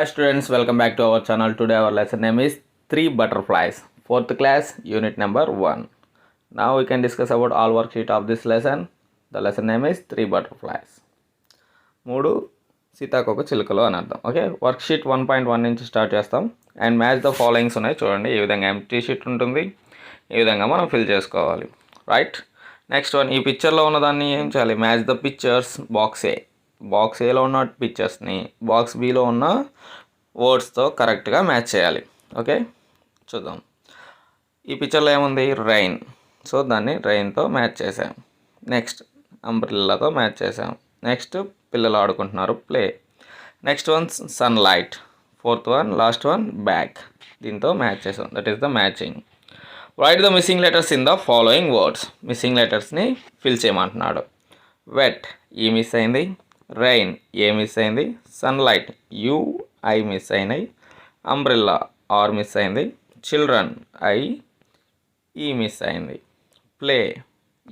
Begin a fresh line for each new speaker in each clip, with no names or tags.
Hi students, welcome back to our channel. Today our lesson name is 3 butterflies, 4th class, unit number 1. Now we can discuss about all worksheet of this lesson. The lesson name is 3 butterflies. 3 సీతాకోక చిలుకలు అని అర్థం. Okay, worksheet 1.1 నుంచి start చేస్తాం. And match the followings ఉన్నాయి చూడండి. ఈ విధంగా ఎంప్టీ షీట్ ఉంటుంది, ఈ విధంగా మనం ఫిల్ చేసుకోవాలి. రైట్, నెక్స్ట్ వన్, ఈ పిక్చర్లో ఉన్నదాన్ని ఏం చేయాలి? మ్యాచ్ ద పిక్చర్స్ బాక్స్ ఏలో ఉన్న పిక్చర్స్ని బాక్స్ బిలో ఉన్న వర్డ్స్తో కరెక్ట్గా మ్యాచ్ చేయాలి. ఓకే, చూద్దాం. ఈ పిక్చర్లో ఏముంది? రైన్. సో దాన్ని రైన్తో మ్యాచ్ చేసాం. నెక్స్ట్ అంబ్రిల్లాతో మ్యాచ్ చేసాం. నెక్స్ట్ పిల్లలు ఆడుకుంటున్నారు, play. Next one sunlight. 4th one, last one bag. దీంతో మ్యాచ్ చేసాం. That is the matching. Write the missing letters in the following words. Missing లెటర్స్ని ఫిల్ చేయమంటున్నాడు. వెట్, ఈ మిస్ అయింది. రైన్, ఏ మిస్ అయింది. Sunlight, U, I miss అయినాయి. Umbrella, R miss అయింది. Children, I, E miss అయింది. Play,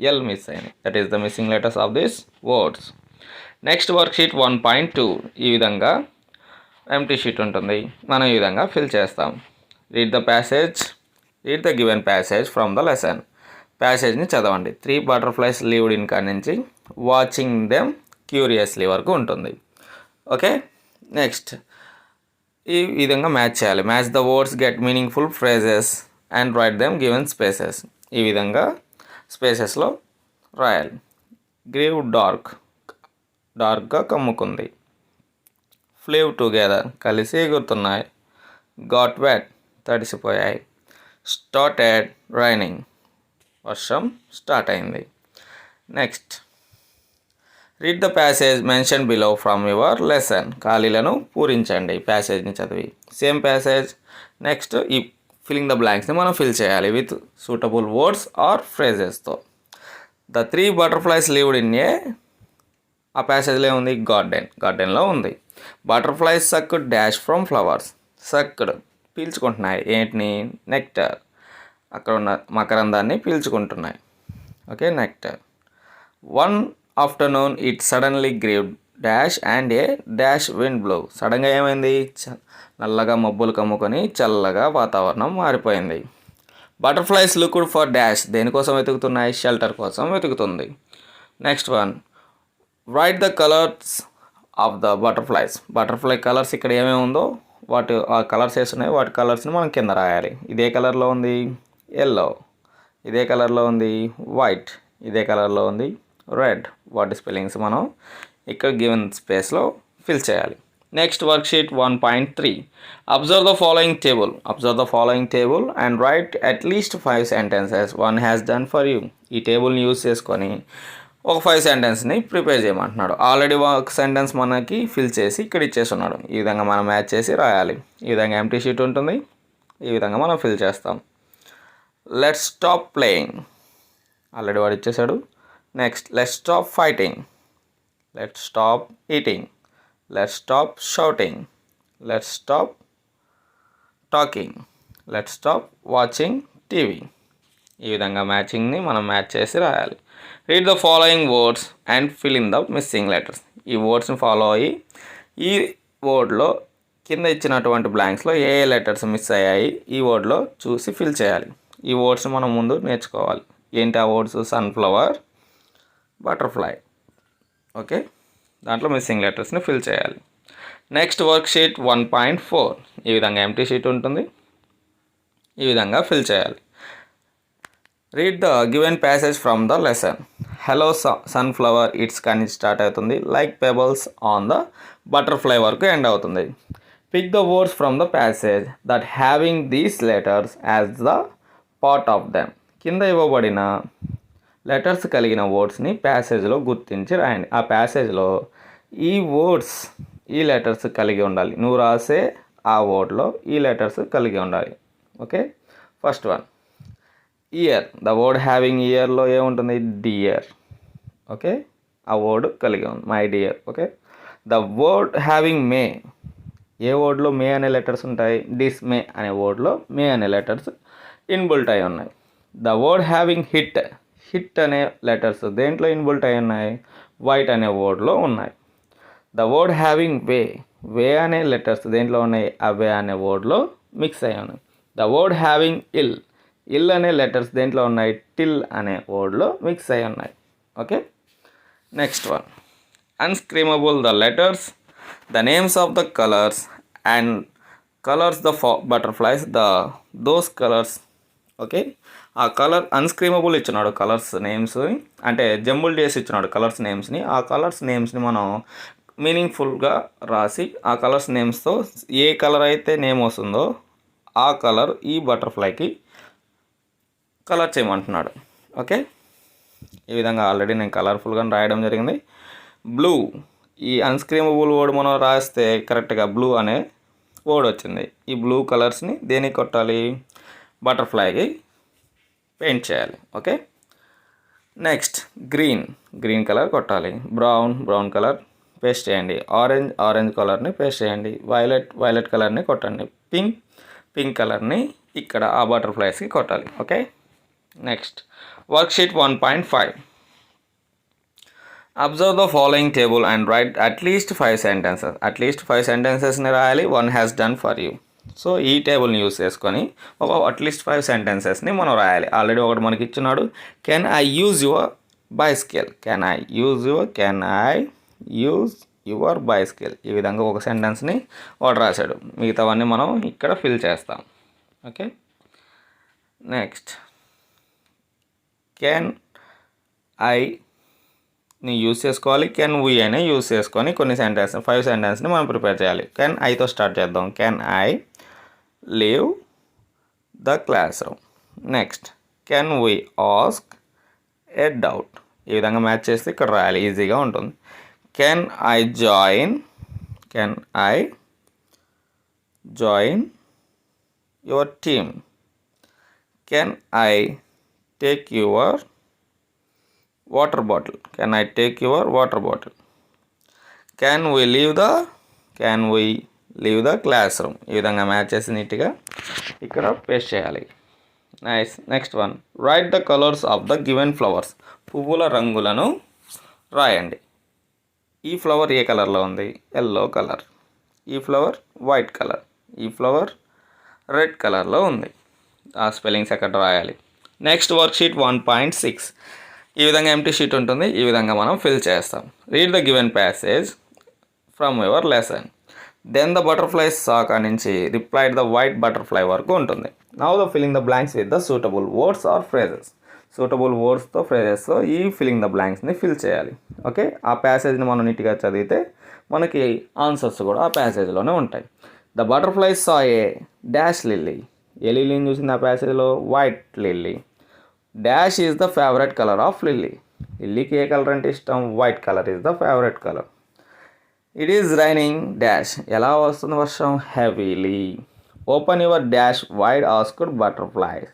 L miss అయింది. That is the missing letters of this words. Next worksheet 1.2. ఈ విధంగా empty sheet ఉంటుంది, మనం ఈ విధంగా ఫిల్ చేస్తాం. Read the given passage from the lesson. ప్యాసేజ్ని చదవండి. 3 butterflies లీవ్డ్ ఇన్ కాడి నుంచి వాచింగ్ దెమ్ క్యూరియస్లీ వరకు ఉంటుంది. ఓకే, నెక్స్ట్ ఈ విధంగా మ్యాచ్ చేయాలి. Match the words, get meaningful phrases and write them given spaces. ఈ విధంగా స్పేసెస్లో రాయాలి. గ్రీవ్, డార్క్గా కమ్ముకుంది. ఫ్లేవ్, టుగెదర్, కలిసి ఎగురుతున్నాయి. గాట్ వెట్, తడిసిపోయాయి. స్టార్టెడ్ రైనింగ్, వర్షం స్టార్ట్ అయింది. Next, read the passage mention below from your lesson. ఖాళీలను పూరించండి ప్యాసేజ్ని చదివి. Same passage. నెక్స్ట్ ఈ ఫిల్లింగ్ ద బ్లాంక్స్ని మనం ఫిల్ చేయాలి విత్ సూటబుల్ వర్డ్స్ ఆర్ ఫ్రేజెస్తో. ద 3 butterflies లివ్డ్ ఇన్ ఆ ప్యాసేజ్లో ఉంది గార్డెన్లో ఉంది. Butterflies sucked dash from flowers. Sucked, పీల్చుకుంటున్నాయి. ఏంటిని? నెక్టర్. అక్కడ ఉన్న మకరందాన్ని పీల్చుకుంటున్నాయి. Okay, nectar. One afternoon it suddenly grieve dash and A dash wind blow. సడన్గా ఏమైంది? నల్లగా మబ్బులు కమ్ముకొని చల్లగా వాతావరణం మారిపోయింది. బటర్ఫ్లైస్ లుక్డ్ ఫర్ డాష్, దేనికోసం వెతుకుతున్నాయి? షెల్టర్ కోసం వెతుకుతుంది. Next one, write the colours of the butterflies. Butterfly colours ఇక్కడ ఏమేమి ఉందో వాటి ఆ కలర్స్ వేస్తున్నాయి, వాటి కలర్స్ని మనం కింద రాయాలి. ఇదే కలర్లో ఉంది ఎల్లో, ఇదే కలర్లో ఉంది వైట్, ఇదే కలర్లో ఉంది రెడ్. వాటి స్పెల్లింగ్స్ మనం ఇక్కడ గివెన్ స్పేస్లో ఫిల్ చేయాలి. Next worksheet 1.3. Observe the following table and right at least 5 sentences one has done for you. ఈ టేబుల్ని యూజ్ చేసుకొని ఒక 5 sentences ప్రిపేర్ చేయమంటున్నాడు. ఆల్రెడీ ఒక సెంటెన్స్ మనకి ఫిల్ చేసి ఇక్కడ ఇచ్చేస్తున్నాడు. ఈ విధంగా మనం మ్యాచ్ చేసి రాయాలి. ఈ విధంగా ఎంప్టీ షీట్ ఉంటుంది, ఈ విధంగా మనం ఫిల్ చేస్తాం. లెట్స్ స్టాప్ ప్లేయింగ్, ఆల్రెడీ వాడు ఇచ్చేసాడు. Next, let's stop fighting, let's stop eating, let's stop shouting, let's stop talking, let's stop watching TV. ఈ విధంగా మ్యాచింగ్ని మనం మ్యాచ్ చేసి రాయాలి. Read the following words and fill in the missing letters. ఈ వర్డ్స్ని follow అయ్యి ఈ వర్డ్లో కింద ఇచ్చినటువంటి బ్లాంక్స్లో ఏ లెటర్స్ మిస్ అయ్యాయి ఈ వర్డ్లో చూసి ఫిల్ చేయాలి. ఈ వర్డ్స్ మనం ముందు నేర్చుకోవాలి. ఏంటి ఆ వర్డ్స్? Sunflower, butterfly. ఓకే, దాంట్లో మిస్సింగ్ లెటర్స్ని ఫిల్ చేయాలి. Next worksheet 1.4. ఈ విధంగా ఎంప్టీ షీట్ ఉంటుంది, ఈ విధంగా ఫిల్ చేయాలి. Read the given passage from the lesson. Hello sunflower it's కానీ స్టార్ట్ అవుతుంది. Like pebbles on the butterfly వరకు ఎండ్ అవుతుంది. Pick the words from the passage that having these letters as the part of them. కింద ఇవ్వబడిన letters కలిగిన వర్డ్స్ని ప్యాసేజ్లో గుర్తించి రాయండి. ఆ ప్యాసేజ్లో ఈ వర్డ్స్ ఈ లెటర్స్ కలిగి ఉండాలి. నువ్వు రాసే ఆ వర్డ్లో ఈ లెటర్స్ కలిగి ఉండాలి. Okay, first one ear. The word having ఇయర్లో ఏముంటుంది? డియర్. ఓకే, ఆ వర్డ్ కలిగి ఉంది, my dear. Okay, the word having may. ఏ వర్డ్లో మే అనే లెటర్స్ ఉంటాయి? డిస్మే అనే వర్డ్లో మే అనే లెటర్స్ ఇన్బుల్ట్ అయి ఉన్నాయి. ద వర్డ్ హ్యావింగ్ హిట్ అనే లెటర్స్ దేంట్లో ఇన్బుల్ట్ అయి ఉన్నాయి? వైట్ అనే వర్డ్లో ఉన్నాయి. ద వర్డ్ హ్యావింగ్ వే అనే లెటర్స్ దేంట్లో ఉన్నాయి, అవే అనే వర్డ్లో మిక్స్ అయ్యి ఉన్నాయి. ద వర్డ్ హ్యావింగ్ ఇల్ అనే లెటర్స్ దేంట్లో ఉన్నాయి, టిల్ అనే వర్డ్లో మిక్స్ అయ్యి ఉన్నాయి. Okay, next one. Unscramble the letters, the names of the colours and colours the butterflies those colours. Okay, ఆ కలర్ అన్స్క్రీమబుల్ ఇచ్చినాడు కలర్స్ నేమ్స్, అంటే జంబుల్ చేసి ఇచ్చినాడు కలర్స్ నేమ్స్ని. ఆ కలర్స్ నేమ్స్ని మనం మీనింగ్ఫుల్గా రాసి ఆ కలర్స్ నేమ్స్తో ఏ కలర్ అయితే నేమ్ వస్తుందో ఆ కలర్ ఈ బటర్ఫ్లైకి కలర్ చేయమంటున్నాడు. ఓకే, ఈ విధంగా ఆల్రెడీ నేను కలర్ఫుల్గా రాయడం జరిగింది. బ్లూ, ఈ అన్స్క్రీమబుల్ వర్డ్ మనం రాస్తే కరెక్ట్గా బ్లూ అనే వర్డ్ వచ్చింది. ఈ బ్లూ కలర్స్ని దేనికి కొట్టాలి, బటర్ఫ్లైకి పెయింట్ చేయాలి. ఓకే, నెక్స్ట్ గ్రీన్ కలర్ కొట్టాలి. బ్రౌన్ కలర్ పేస్ట్ చేయండి. ఆరెంజ్ కలర్ని పేస్ట్ చేయండి. వైలెట్ కలర్ని కొట్టండి. పింక్ కలర్ని ఇక్కడ ఆ బటర్ఫ్లైస్కి కొట్టాలి. Okay, next worksheet 1.5. Observe the following table and right at least 5 sentences. At least 5 సెంటెన్సెస్ని రాయాలి. One has done for you. So ఈ టేబుల్ని యూస్ చేసుకొని అట్లీస్ట్ 5 సెంటెన్సెస్ని మనం రాయాలి. ఆల్రెడీ ఒకటి మనకి ఇచ్చినాడు, can I use your bicycle. Can I use your bicycle. ఈ విధంగా ఒక సెంటెన్స్ని వాడు రాశాడు. మిగతావన్నీ మనం ఇక్కడ ఫిల్ చేస్తాం. ఓకే, నెక్స్ట్ కెన్ ఐని యూజ్ చేసుకోవాలి. కెన్ వీ అని యూజ్ చేసుకొని కొన్ని 5 సెంటెన్స్ని మనం ప్రిపేర్ చేయాలి. కెన్ ఐతో స్టార్ట్ చేద్దాం. Can I leave the class room. Next can we ask a doubt. ఈ విధంగా మ్యాచ్ చేస్తే ఇక్కడ రాయాలి, ఈజీగా ఉంటుంది. Can I join your team. Can I take your water bottle. Can I take your water bottle. Can we leave the class room. ఈ విధంగా match చేసి నీట్గా ఇక్కడ పేస్ట్ చేయాలి. Nice. Next one, write the colours of the given flowers. పువ్వుల రంగులను రాయండి. ఈ ఫ్లవర్ ఏ కలర్లో ఉంది, ఎల్లో కలర్. ఈ ఫ్లవర్ వైట్ కలర్. ఈ ఫ్లవర్ రెడ్ కలర్లో ఉంది. ఆ స్పెల్లింగ్స్ ఎక్కడ రాయాలి. Next worksheet 1.6. ఈ విధంగా ఎంటీ షీట్ ఉంటుంది. ఈ విధంగా మనం ఫిల్ చేస్తాం. Read the given passage from your lesson. Then the butterflies suck నుంచి రిప్లైడ్ ద వైట్ బటర్ఫ్లై వరకు ఉంటుంది. Now the filling the blanks with the suitable words or phrases. Suitable వర్డ్స్తో ఫ్రేజెస్తో ఈ ఫిల్లింగ్ ద బ్లాంక్స్ని ఫిల్ చేయాలి. Okay, ఆ ప్యాసేజ్ని మనం నీట్గా చదివితే మనకి ఆన్సర్స్ కూడా ఆ ప్యాసేజ్లోనే ఉంటాయి. The butterflies saw a dash lily. ఏ లిల్లీని చూసింది ఆ ప్యాసేజ్లో, white lily. Dash is the favourite colour of lily. లిల్లీకి ఏ కలర్ అంటే ఇష్టం, white colour is the favourite colour. It is raining dash. ఎలా వస్తుంది వర్షం, heavily. Open your dash wide asked butterflies.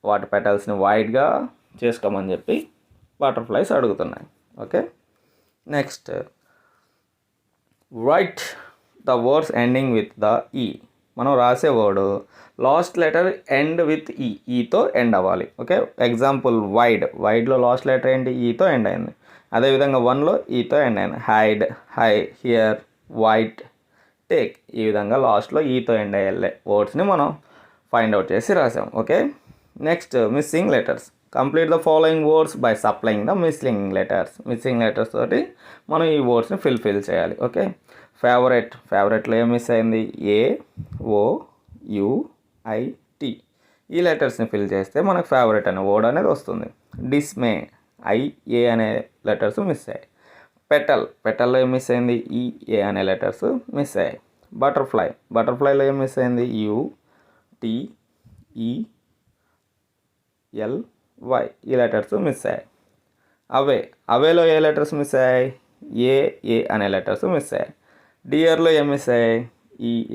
వాటి పెటల్స్ని వైడ్గా చేసుకోమని చెప్పి బటర్ఫ్లైస్ అడుగుతున్నాయి. Okay, next write the words ending with the E. మనం రాసే word last letter end with ఈతో end అవ్వాలి. ఓకే, ఎగ్జాంపుల్ వైడ్లో లాస్ట్ లెటర్ ఏంటి, ఈతో ఎండ్ అయింది. అదేవిధంగా 1లో ఈతో ఎండ్ అయింది. Hide, here, white, take. ఈ విధంగా లాస్ట్లో ఈతో ఎండ్ అయ్యే వర్డ్స్ని మనం ఫైండ్ అవుట్ చేసి రాసాం. Okay, next missing letters. Complete the following words by supplying the missing letters. Missing letters తోటి మనం ఈ వర్డ్స్ని ఫిల్ చేయాలి. ఓకే, ఫేవరెట్లో ఏం మిస్ అయింది, ఏ, ఓ, యు, ఐ, టి. ఈ లెటర్స్ని ఫిల్ చేస్తే మనకు ఫేవరెట్ అనే వర్డ్ అనేది వస్తుంది. డిస్మే, ఐ, ఏ అనే లెటర్స్ మిస్ అయ్యాయి. పెటల్లో ఏం మిస్ అయింది, ఈ, ఏ అనే లెటర్స్ మిస్ అయ్యాయి. బటర్ఫ్లైలో ఏం మిస్ అయింది, యు, టి, ఈ, ఎల్, వై. ఈ లెటర్స్ మిస్ అయ్యాయి. అవేలో ఏ లెటర్స్ మిస్ అయ్యాయి, ఏ అనే లెటర్స్ మిస్ అయ్యాయి. డియర్లో ఏం మిస్ అయ్యాయి,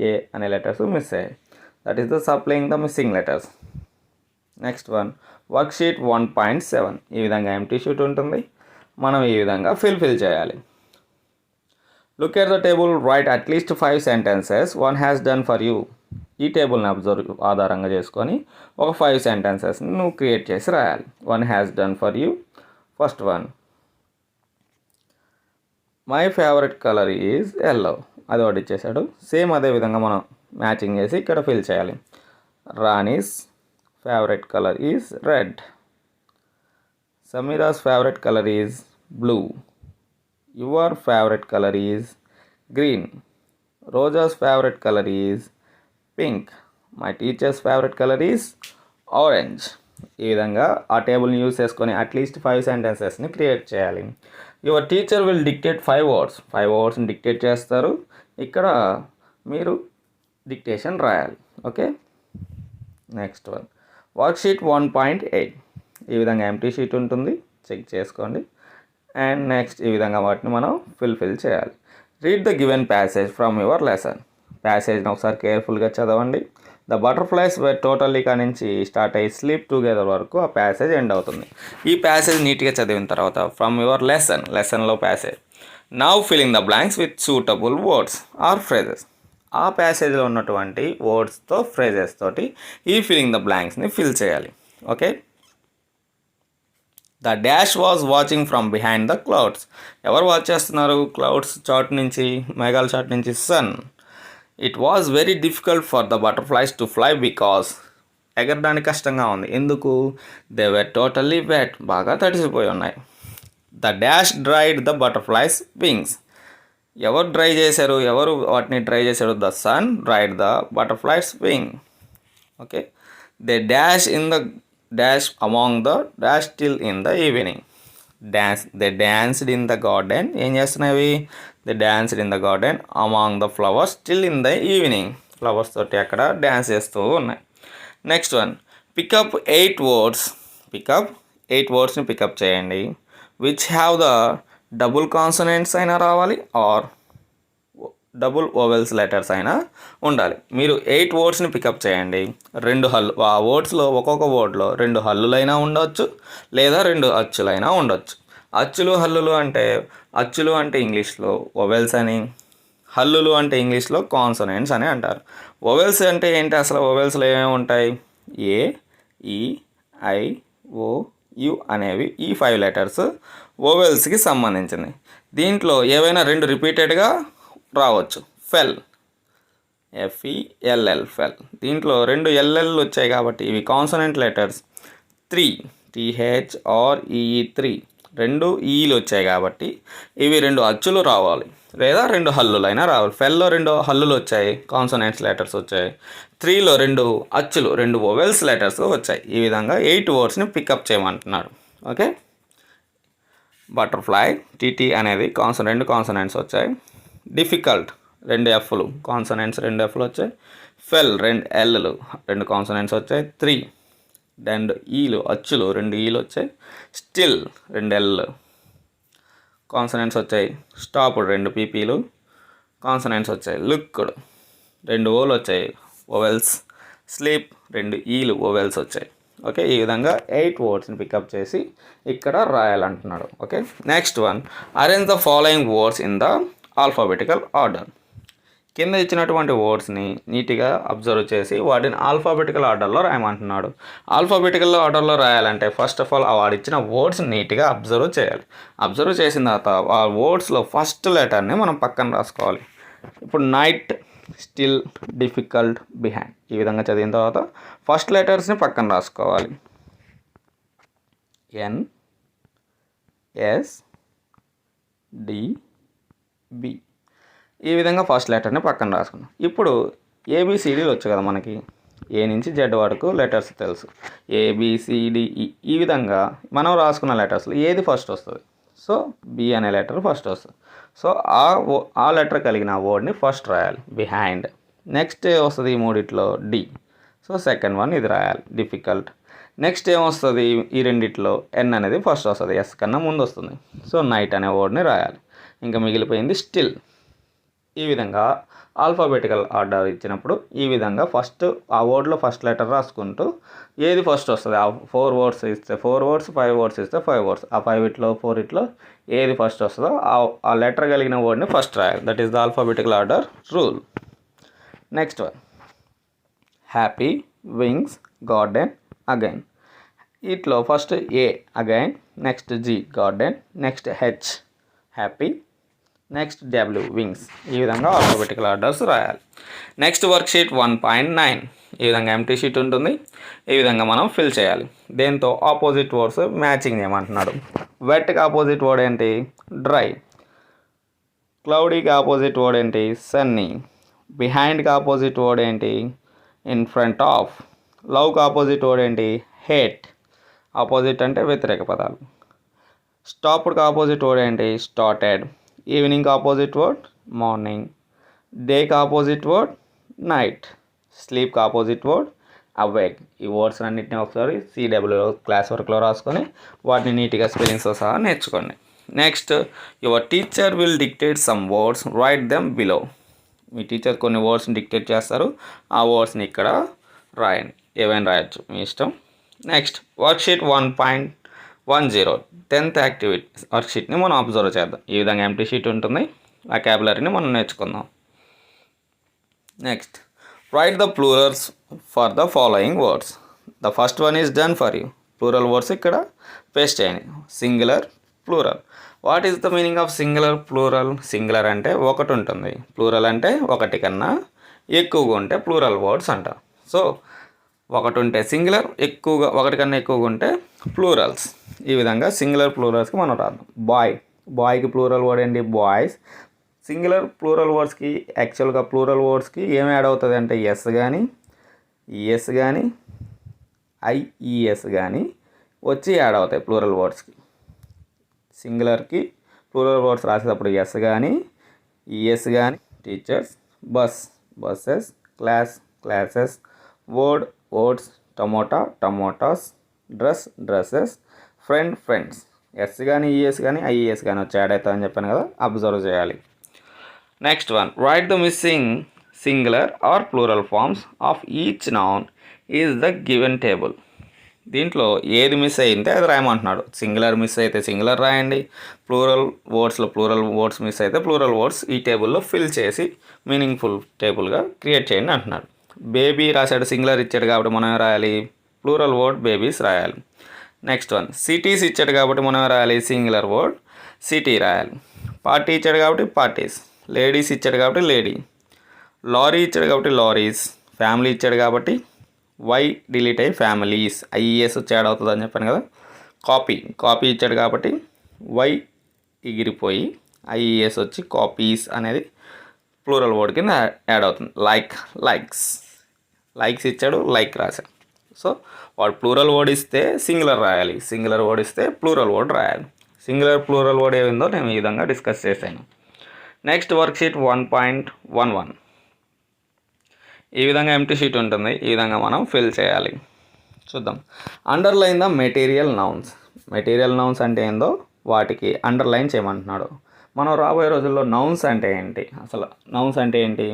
ఏ అనే లెటర్స్ మిస్ అయ్యాయి. That is the supplying the missing letters. Next one, worksheet 1.7. ఈ విధంగా ఎంటీ షీట్ ఉంటుంది. మనం ఈ విధంగా ఫిల్ చేయాలి. Look at the table, right at least 5 sentences one has done for you. ఈ టేబుల్ని ఆధారంగా చేసుకొని ఒక 5 సెంటెన్సెస్ని నువ్వు క్రియేట్ చేసి రాయాలి. One has done for you. First one, my favourite colour is yellow, అది ఒకటి ఇచ్చేసాడు. సేమ్ అదే విధంగా మనం మ్యాచింగ్ చేసి ఇక్కడ ఫిల్ చేయాలి. Rani's favourite colour is red. Sameera's favourite colour is blue. Your favourite colour is green. Roja's favourite colour is pink. My teacher's favourite colour is orange. ఈ విధంగా ఆ టేబుల్ని యూజ్ చేసుకొని అట్లీస్ట్ 5 సెంటెన్సెస్ని క్రియేట్ చేయాలి. Your teacher will dictate 5 words. 5 వర్డ్స్ని dictate చేస్తారు. ఇక్కడ మీరు డిక్టేషన్ రాయాలి. Okay, next one worksheet 1.8. ఈ విధంగా ఎంటీ షీట్ ఉంటుంది, చెక్ చేసుకోండి. అండ్ నెక్స్ట్ ఈ విధంగా వాటిని మనం ఫిల్ చేయాలి. Read the given passage from your lesson. ప్యాసేజ్ని ఒకసారి కేర్ఫుల్గా చదవండి. ద బటర్ఫ్లైస్ వేర్ టోటల్లీ నుంచి స్టార్ట్ అయ్యి స్లీప్ టుగెదర్ వరకు ఆ ప్యాసేజ్ ఎండ్ అవుతుంది. ఈ ప్యాసేజ్ నీట్గా చదివిన తర్వాత ఫ్రమ్ యువర్ లెసన్లో passage. Now filling the blanks with suitable words or phrases. ఆ ప్యాసేజ్లో ఉన్నటువంటి వర్డ్స్తో ఫ్రేజెస్ తోటి ఈ ఫిల్లింగ్ ద బ్లాంక్స్ని ఫిల్ చేయాలి. Okay, the dash was watching from behind the clouds. ఎవరు వాచ్ చేస్తున్నారు? క్లౌడ్స్ చాట్ నుంచి, మేఘాల చాట్ నుంచి sun. It was very difficult for the butterflies to fly because. ఎగరడానికి కష్టంగా ఉంది. ఎందుకు? దే వర్ టోటల్లీ వెట్, బాగా తడిసిపోయి ఉన్నాయి. The dash dried the butterflies wings. ఎవరు డ్రై చేశారు? ఎవరు వాటిని డ్రై చేశారు? The sun dried the butterflies wing. Okay, they dash in the dash among the dash till in the evening. They danced in the garden. ఏం చేస్తున్నాయి? They danced in the garden among the flowers till in the evening. Flowers తోటి అక్కడ dance చేస్తూ ఉన్నాయి. Next one pick up 8 words. Pick up 8 వర్డ్స్ని pickup చేయండి. Which have the double consonants అయినా రావాలి ఆర్ డబుల్ ఓవెల్స్ లెటర్స్ అయినా ఉండాలి. మీరు 8 వర్డ్స్ని పికప్ చేయండి. 2 హల్లు, ఆ వర్డ్స్లో ఒక్కొక్క వర్డ్లో 2 హల్లులైనా ఉండవచ్చు లేదా 2 అచ్చులైనా ఉండొచ్చు. అచ్చులు హల్లులు అంటే, అచ్చులు అంటే ఇంగ్లీష్లో ఓవెల్స్ అని, హల్లులు అంటే ఇంగ్లీష్లో కాన్సనెంట్స్ అని అంటారు. ఓవెల్స్ అంటే ఏంటి? అసలు ఓవెల్స్లో ఏమేమి ఉంటాయి? ఏ, ఈ, ఐ, ఓ, యు అనేవి ఈ 5 లెటర్స్ ఓవెల్స్కి సంబంధించినవి. దీంట్లో ఏవైనా 2 రిపీటెడ్గా రావచ్చు. ఫెల్, FELL ఫెల్. దీంట్లో 2 ఎల్ఎల్ వచ్చాయి కాబట్టి ఇవి కాన్సనెంట్ లెటర్స్. 3 THREE 2 ఈలు వచ్చాయి కాబట్టి ఇవి 2 అచ్చులు రావాలి లేదా 2 హల్లులైనా రావాలి. ఫెల్లో 2 హల్లులు వచ్చాయి, కాన్సనెంట్స్ లెటర్స్ వచ్చాయి. 3లో 2 అచ్చులు, 2 వొవెల్స్ లెటర్స్ వచ్చాయి. ఈ విధంగా 8 వర్డ్స్ని పికప్ చేయమంటున్నాడు. ఓకే, బటర్ఫ్లై TT అనేది 2 కాన్సనెంట్స్ వచ్చాయి. డిఫికల్ట్ 2 Fలు, కాన్సనెంట్స్ 2 Fలు వచ్చాయి. ఫెల్ 2 Lలు, 2 కాన్సనెంట్స్ వచ్చాయి. 3 2 ఈలు, అచ్చులు 2 ఈలు వచ్చాయి. స్టిల్ 2 L కాన్సనెంట్స్ వచ్చాయి. స్టాప్డ్ 2 PPలు కాన్సనెంట్స్ వచ్చాయి. లుక్డ్ 2 ఓలు వచ్చాయి ఓవెల్స్. స్లీప్ 2 ఈలు ఓవెల్స్ వచ్చాయి. ఓకే, ఈ విధంగా 8 వర్డ్స్ని పికప్ చేసి ఇక్కడ రాయాలంటున్నాడు. Okay, next one arrange the following words in the alphabetical order. కింద ఇచ్చినటువంటి వర్డ్స్ని నీట్గా అబ్జర్వ్ చేసి వాటిని ఆల్ఫాబెటికల్ ఆర్డర్లో రాయమంటున్నాడు. ఆల్ఫాబెటికల్ ఆర్డర్లో రాయాలంటే ఫస్ట్ ఆఫ్ ఆల్ వాడు ఇచ్చిన వర్డ్స్ నీట్గా అబ్జర్వ్ చేయాలి. అబ్జర్వ్ చేసిన తర్వాత ఆ వర్డ్స్లో ఫస్ట్ లెటర్ని మనం పక్కన రాసుకోవాలి. ఇప్పుడు నైట్, స్టిల్, డిఫికల్ట్, బిహైండ్ ఈ విధంగా చదివిన తర్వాత ఫస్ట్ లెటర్స్ని పక్కన రాసుకోవాలి. NSDB ఈ విధంగా ఫస్ట్ లెటర్ని పక్కన రాసుకున్నాం. ఇప్పుడు ABCDలు వచ్చు కదా మనకి, ఏ నుంచి జెడ్ వరకు లెటర్స్ తెలుసు. ABCDE ఈ విధంగా మనం రాసుకున్న లెటర్స్లో ఏది ఫస్ట్ వస్తుంది? సో B అనే లెటర్ ఫస్ట్ వస్తుంది. సో ఆ లెటర్ కలిగిన వర్డ్ని ఫస్ట్ రాయాలి, బిహైండ్. నెక్స్ట్ వస్తుంది ఈ మూడిట్లో D. సో సెకండ్ వన్ ఇది రాయాలి, డిఫికల్ట్. నెక్స్ట్ ఏమొస్తుంది? ఈ రెండిట్లో N అనేది ఫస్ట్ వస్తుంది, S కన్నా ముందు వస్తుంది. సో నైట్ అనే వర్డ్ని రాయాలి. ఇంకా మిగిలిపోయింది స్టిల్. ఈ విధంగా ఆల్ఫాబెటికల్ ఆర్డర్ ఇచ్చినప్పుడు ఈ విధంగా ఫస్ట్ ఆ వర్డ్లో ఫస్ట్ లెటర్ రాసుకుంటూ ఏది ఫస్ట్ వస్తుంది, ఆ 4 వర్డ్స్ ఇస్తే 4 వర్డ్స్, 5 వర్డ్స్ ఇస్తే 5 వర్డ్స్, ఆ 5 4 ఏది ఫస్ట్ వస్తుందో ఆ లెటర్ కలిగిన వర్డ్ని ఫస్ట్ రాయాలి. That is the alphabetical order rule. Next one happy, wings, garden, again. ఇట్లో first A again, next G garden, next H happy, next W wings. ఈ విధంగా ఆల్ఫాబెటికల్ ఆర్డర్స్ రాయాలి. నెక్స్ట్ వర్క్ షీట్ 1.9 ఈ విధంగా empty sheet ఉంటుంది. ఈ విధంగా మనం ఫిల్ చేయాలి. దేంతో ఆపోజిట్ వర్డ్స్ మ్యాచింగ్ చేయమంటున్నాడు. వెట్కి ఆపోజిట్ వర్డ్ ఏంటి? డ్రై. క్లౌడీకి ఆపోజిట్ వర్డ్ ఏంటి? సన్నీ. బిహైండ్కి ఆపోజిట్ వర్డ్ ఏంటి? In front of. లవ్కి ఆపోజిట్ వర్డ్ ఏంటి? హేట్. ఆపోజిట్ అంటే వ్యతిరేక పదాలు. స్టాప్డ్కి ఆపోజిట్ వర్డ్ ఏంటి? స్టార్టెడ్. ఈవినింగ్కి ఆపోజిట్ వర్డ్ మార్నింగ్. డేకి ఆపోజిట్ వర్డ్ నైట్. స్లీప్కి ఆపోజిట్ వర్డ్ అవేక్. ఈ వర్డ్స్ అన్నింటినీ ఒకసారి సిడబ్ల్యూలో క్లాస్ వర్క్లో రాసుకొని వాటిని నీట్గా స్పెల్లింగ్స్తో సహా నేర్చుకోండి. Next, your teacher will dictate some words, write them below. Me teacher కొన్ని వర్డ్స్ని డిక్టేట్ చేస్తారు, ఆ వర్డ్స్ని ఇక్కడ రాయండి. ఏవైనా రాయొచ్చు, మీ ఇష్టం. నెక్స్ట్, వర్క్షీట్ 1.10 10th యాక్టివిటీ వర్క్షీట్ని మనం అబ్జర్వ్ చేద్దాం. ఈ విధంగా ఎంటీ షీట్ ఉంటుంది. ఆ క్యాబులరీని మనం నేర్చుకుందాం. Next, write the plurals for the following words. The first one is done for you. Plural words ఇక్కడ పేస్ట్ చేయండి. Singular, plural. What is the meaning of singular, plural? Singular అంటే ఒకటి ఉంటుంది, ప్లూరల్ అంటే ఒకటి కన్నా ఎక్కువగా ఉంటే ప్లూరల్ వర్డ్స్ అంటారు. సో ఒకటి ఉంటే సింగులర్, ఎక్కువగా ఒకటి కన్నా ఎక్కువగా ఉంటే ప్లూరల్స్. ఈ విధంగా సింగులర్ ప్లూరల్స్కి మనం రాద్దాం. బాయ్. బాయ్కి ప్లూరల్ వర్డ్ ఏంటి? బాయ్స్. సింగులర్ ప్లూరల్ వర్డ్స్కి యాక్చువల్గా ప్లూరల్ వర్డ్స్కి ఏమి యాడ్ అవుతుంది అంటే ఎస్ కానీ, ఈఎస్ కానీ, ఐఈఎస్ కానీ వచ్చి యాడ్ అవుతాయి ప్లూరల్ వర్డ్స్కి. సింగులర్కి ప్లూరల్ వర్డ్స్ రాసేటప్పుడు ఎస్ కానీ, ఈఎస్ కానీ. Teachers, bus, buses. Class, classes. Word, words. Tomato, tomatoes. Dress, dresses. Friend, friends. S కానీ, ఈఎస్ కానీ, ఐఈఎస్ కానీ వచ్చి యాడ్ అవుతాయని చెప్పాను కదా, అబ్జర్వ్ చేయాలి. Next one, write the missing singular or plural forms of each noun is the given table. దీంట్లో ఏది మిస్ అయింటే అది రాయమంటున్నాడు. సింగులర్ మిస్ అయితే సింగులర్ రాయండి. ప్లూరల్ వర్డ్స్లో ప్లూరల్ వర్డ్స్ మిస్ అయితే ప్లూరల్ వర్డ్స్ ఈ టేబుల్లో ఫిల్ చేసి మీనింగ్ఫుల్ టేబుల్గా క్రియేట్ చేయండి అంటున్నాడు. బేబీ రాశాడు, సింగులర్ ఇచ్చాడు కాబట్టి మనం రాయాలి ప్లూరల్ వర్డ్ బేబీస్ రాయాలి. నెక్స్ట్ వన్, సిటీస్ ఇచ్చాడు కాబట్టి మనం రాయాలి సింగులర్ వర్డ్ సిటీ రాయాలి. పార్టీ ఇచ్చాడు కాబట్టి పార్టీస్. లేడీస్ ఇచ్చాడు కాబట్టి లేడీ. లారీ ఇచ్చాడు కాబట్టి లారీస్. ఫ్యామిలీ ఇచ్చాడు కాబట్టి వై డిలీట్ అయ్యి ఫ్యామిలీస్. ఐఈఎస్ వచ్చి యాడ్ అవుతుంది అని చెప్పాను కదా. కాపీ, కాపీ ఇచ్చాడు కాబట్టి వై ఎగిరిపోయి ఐఈఎస్ వచ్చి కాపీస్ అనేది ప్లూరల్ వర్డ్ కింద యాడ్ అవుతుంది. Like, likes. లైక్స్ ఇచ్చాడు, లైక్ రాశాడు. సో వాడు ప్లూరల్ వర్డ్ ఇస్తే సింగులర్ రాయాలి, సింగులర్ వర్డ్ ఇస్తే ప్లూరల్ వర్డ్ రాయాలి. సింగులర్ ప్లూరల్ వర్డ్ ఏమిందో నేను ఈ విధంగా డిస్కస్ చేశాను. నెక్స్ట్ వర్క్షీట్ 1.11 ఈ విధంగా ఎంటీ షీట్ ఉంటుంది. ఈ విధంగా మనం ఫిల్ చేయాలి. చూద్దాం. Underline the material nouns. Material nouns అంటే ఏందో వాటికి అండర్లైన్ చేయమంటున్నాడు. మనం రాబోయే రోజుల్లో నౌన్స్ అంటే ఏంటి, అసలు నౌన్స్ అంటే ఏంటి,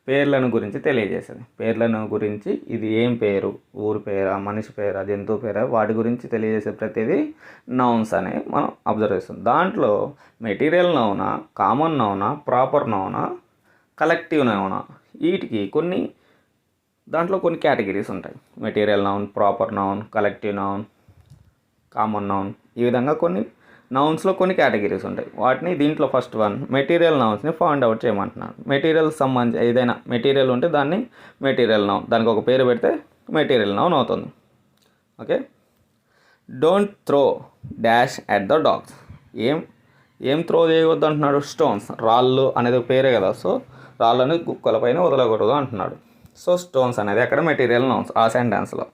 పేర్లను గురించి తెలియజేసేది. పేర్లను గురించి ఇది ఏం పేరు, ఊరు పేరా, మనిషి పేరా, జంతువు పేరా, వాటి గురించి తెలియజేసే ప్రతిదీ నౌన్స్ అని మనం అబ్జర్వ్ చేస్తాం. దాంట్లో మెటీరియల్ నౌనా, కామన్ నౌనా, ప్రాపర్ నౌనా, కలెక్టివ్ నౌనా, వీటికి దాంట్లో కొన్ని కేటగిరీస్ ఉంటాయి. Material noun, proper noun, collective noun, common noun, ఈ విధంగా కొన్ని నౌన్స్లో కొన్ని కేటగిరీస్ ఉంటాయి. వాటిని దీంట్లో ఫస్ట్ వన్ మెటీరియల్ నౌన్స్ని ఫైండ్ అవుట్ చేయమంటున్నాను. మెటీరియల్ సంబంధించి ఏదైనా మెటీరియల్ ఉంటే దాన్ని మెటీరియల్ నౌన్, దానికి ఒక పేరు పెడితే మెటీరియల్ నౌన్ అవుతుంది. Okay. Don't throw dash at the dogs. ఏం త్రో చేయవద్దు అంటున్నాడు? స్టోన్స్. రాళ్ళు అనేది పేరే కదా, సో రాళ్ళని కుక్కలపైన వదలకూడదు అంటున్నాడు. సో స్టోన్స్ అనేది అక్కడ మెటీరియల్ నౌన్స్ ఆ సెంటెన్స్లో.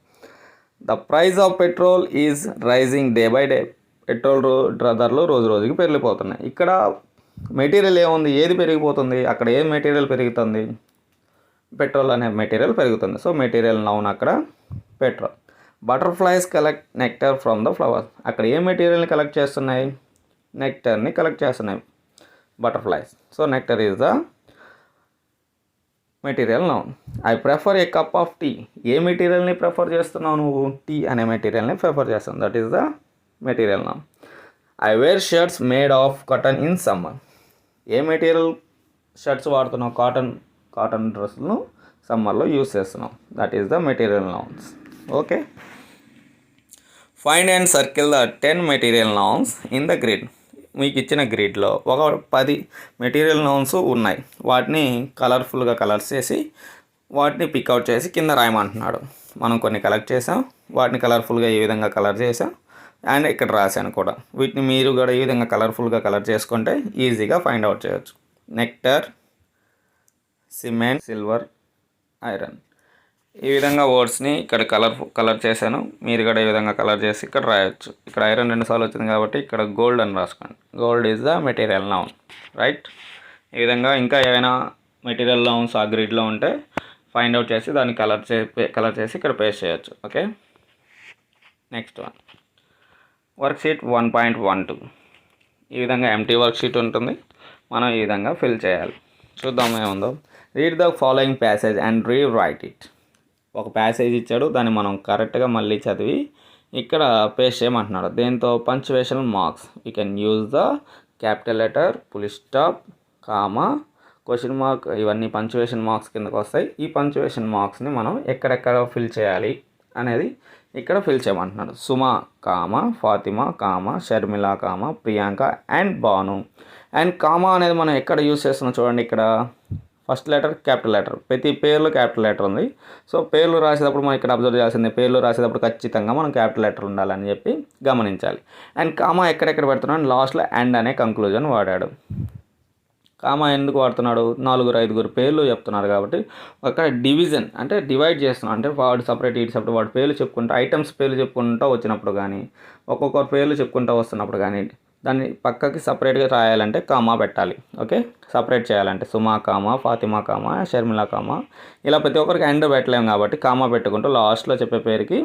The price of petrol is rising day by day. Petrol ధరలు రోజు రోజుకి పెరిగిపోతున్నాయి. ఇక్కడ మెటీరియల్ ఏముంది, ఏది పెరిగిపోతుంది, అక్కడ ఏ మెటీరియల్ పెరుగుతుంది, పెట్రోల్ అనే మెటీరియల్ పెరుగుతుంది. సో మెటీరియల్ నౌన్ అక్కడ petrol. Butterflies collect nectar from the flowers. అక్కడ ఏ మెటీరియల్ని కలెక్ట్ చేస్తున్నాయి, నెక్టర్ని కలెక్ట్ చేస్తున్నాయి butterflies. So nectar is the material noun. I prefer a cup of tea. ఏ మెటీరియల్ని ప్రిఫర్ చేస్తున్నావు నువ్వు? టీ అనే మెటీరియల్ని ప్రిఫర్ చేస్తాను. That is the material noun. I wear shirts made of cotton in summer. ఏ మెటీరియల్ షర్ట్స్ వాడుతున్నావు? కాటన్ డ్రెస్సులను సమ్మర్లో use చేస్తున్నాం. That is the material nouns. Okay. Find and circle the 10 material nouns in the grid. మీకు ఇచ్చిన గ్రిడ్లో ఒక 10 material nouns ఉన్నాయి. వాటిని కలర్ఫుల్గా colours చేసి వాటిని పికౌట్ చేసి కింద రాయమంటున్నాడు. మనం కొన్ని కలెక్ట్ చేసాం, వాటిని కలర్ఫుల్గా ఈ విధంగా కలర్ చేసాం అండ్ ఇక్కడ రాశాను కూడా. వీటిని మీరు కూడా ఈ విధంగా కలర్ఫుల్గా కలర్ చేసుకుంటే ఈజీగా ఫైండ్ అవుట్ చేయొచ్చు. నెక్టర్, సిమెంట్, సిల్వర్, ఐరన్, ఈ విధంగా వర్డ్స్ని ఇక్కడ కలర్ చేశాను. మీరు కూడా ఈ విధంగా కలర్ చేసి ఇక్కడ రాయొచ్చు. ఇక్కడ ఐరన్ 2 సార్లు వచ్చింది కాబట్టి ఇక్కడ గోల్డ్ అని రాసుకోండి. Gold is the material noun, right. ఈ విధంగా ఇంకా ఏమైనా మెటీరియల్ నౌన్స్ ఆ గ్రిడ్లో ఉంటే ఫైండ్ అవుట్ చేసి దాన్ని కలర్ చేసి ఇక్కడ పేస్ట్ చేయొచ్చు. Okay, next one worksheet 1.12. ఈ విధంగా ఎంటీ వర్క్షీట్ ఉంటుంది. మనం ఈ విధంగా ఫిల్ చేయాలి. చూద్దాం ఏముందో. Read the following passage and rewrite it. ఒక ప్యాసేజ్ ఇచ్చాడు, దాన్ని మనం కరెక్ట్గా మళ్ళీ చదివి ఇక్కడ పేస్ట్ చేయమంటున్నాడు. దేంతో? Punctuation marks. You can use the capital letter, full stop, comma, question mark. ఇవన్నీ పంక్చువేషన్ మార్క్స్ కిందకు వస్తాయి. ఈ పంక్చువేషన్ మార్క్స్ని మనం ఎక్కడెక్కడ ఫిల్ చేయాలి అనేది ఇక్కడ ఫిల్ చేయమంటున్నాడు. Suma comma, Fatima comma, Sharmila comma, Priyanka and Bhanu. And comma అనేది మనం ఎక్కడ యూజ్ చేస్తున్నాం చూడండి. ఇక్కడ ఫస్ట్ లెటర్ క్యాపిటల్ లెటర్, ప్రతి పేర్లో క్యాపిటల్ లెటర్ ఉంది. సో పేర్లు రాసేటప్పుడు మనం ఇక్కడ అబ్జర్వ్ చేయాల్సిందే, పేర్లు రాసేటప్పుడు ఖచ్చితంగా మనం క్యాపిటల్ లెటర్ ఉండాలని చెప్పి గమనించాలి. అండ్ కామా ఎక్కడెక్కడ పెడుతున్నాడు? లాస్ట్లో అండ్ అనే కంక్లూజన్ వాడాడు. కామా ఎందుకు వాడుతున్నాడు? 4-5 పేర్లు చెప్తున్నారు కాబట్టి అక్కడ డివిజన్ అంటే డివైడ్ చేస్తున్నాడు. అంటే వాడు సపరేట్ ఇటు సపరేట్ వాడు పేర్లు చెప్పుకుంటూ ఐటమ్స్ పేర్లు చెప్పుకుంటూ వచ్చినప్పుడు కానీ ఒక్కొక్కరు పేర్లు చెప్పుకుంటూ వస్తున్నప్పుడు కానీ దాన్ని పక్కకి సపరేట్గా రాయాలంటే కామా పెట్టాలి. ఓకే, సపరేట్ చేయాలంటే Suma comma, Fatima comma, Sharmila comma, ఇలా ప్రతి ఒక్కరికి అండ్ పెట్టలేము కాబట్టి కామా పెట్టుకుంటూ లాస్ట్లో చెప్పే పేరుకి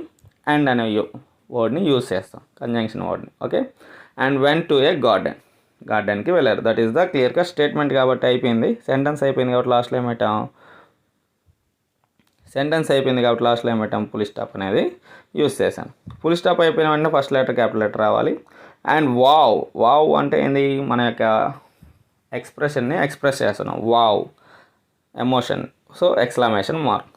అండ్ అనే వర్డ్ని యూజ్ చేస్తాం, కంజంక్షన్ వర్డ్ని. Okay, and went to a గార్డెన్కి వెళ్ళారు. That is the clear cut statement కాబట్టి అయిపోయింది. సెంటెన్స్ అయిపోయింది కాబట్టి లాస్ట్లో ఏమిటాం? ఫుల్ స్టాప్ అనేది యూజ్ చేశాను. ఫుల్ స్టాప్ అయిపోయిన వెంటనే ఫస్ట్ లెటర్ క్యాపిటల్ లెటర్ రావాలి. అండ్ వావ్ అంటే ఏంది? మన యొక్క ఎక్స్ప్రెషన్ని ఎక్స్ప్రెస్ చేస్తున్నాం. Wow emotion, so exclamation mark.